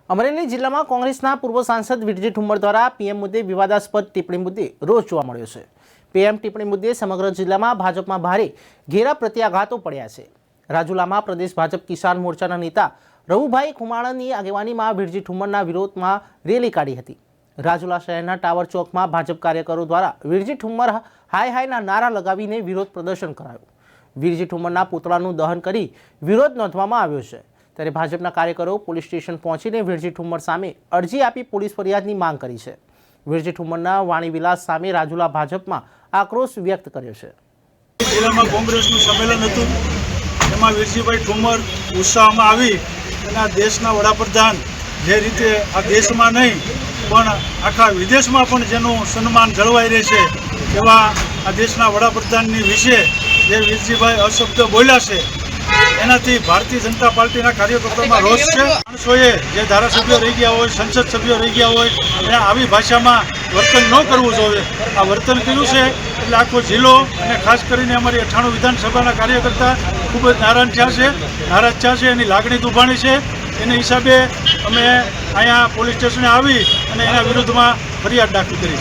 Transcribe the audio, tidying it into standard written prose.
અમરેલી જિલ્લામાં કોંગ્રેસના પૂર્વ સાંસદ વિરજી ઠુમ્મર દ્વારા પીએમ મુદ્દે વિવાદાસ્પદ ટિપ્પણી મુદ્દે રોષ જોવા મળ્યો છે। પીએમ ટિપ્પણી મુદ્દે સમગ્ર જિલ્લામાં ભાજપમાં ભારે ઘેરા પ્રત્યાઘાતો પડ્યા છે। રાજુલામાં પ્રદેશ ભાજપ કિસાન મોરચાના નેતા રવુભાઈ ખુમાણાની આગેવાનીમાં વિરજી ઠુમ્મરના વિરોધમાં રેલી કાઢી હતી। રાજુલા શહેરના ટાવર ચોકમાં ભાજપ કાર્યકરો દ્વારા વિરજી ઠુમ્મર હાય હાયના નારા લગાવીને વિરોધ પ્રદર્શન કરાયું। વિરજી ઠુમ્મરના પુતળાનું દહન કરી વિરોધ નોંધવામાં આવ્યો છે। ત્યારે ભાજપના કાર્યકરો પોલીસ સ્ટેશન પહોંચીને વિરજી ઠુમ્મર સામે અરજી આપી પોલીસ ફરિયાદની માંગ કરી છે। વિરજી ઠુમ્મરના વાણીવિલાસ સામે રાજુલા ભાજપમાં આક્રોશ વ્યક્ત કર્યો છે। જિલ્લામાં કોંગ્રેસનું સંમેલન હતું, એમાં વિરજીભાઈ ઠુમ્મર ઉત્સાહમાં આવી અને આ દેશના વડાપ્રધાન જે રીતે આ દેશમાં નહીં પણ આખા વિદેશમાં પણ જેનું સન્માન જળવાઈ રહેશે એવા આ દેશના વડાપ્રધાનની વિશે જે વિરજીભાઈ અશબ્દ બોલ્યા છે એનાથી ભારતીય જનતા પાર્ટીના કાર્યકર્તાઓમાં રોષ છે। માણસોએ જે ધારાસભ્યો રહી ગયા હોય, સંસદ સભ્યો રહી ગયા હોય એને આવી ભાષામાં વર્તન ન કરવું જોઈએ। આ વર્તન કર્યું છે એટલે આખો જિલ્લો અને ખાસ કરીને અમારી 98 વિધાનસભાના કાર્યકર્તા ખૂબ જ નારાજ થયા છે, એની લાગણી દુભાણી છે। એને હિસાબે અમે અહીંયા પોલીસ સ્ટેશને આવી અને એના વિરુદ્ધમાં ફરિયાદ દાખલ કરી।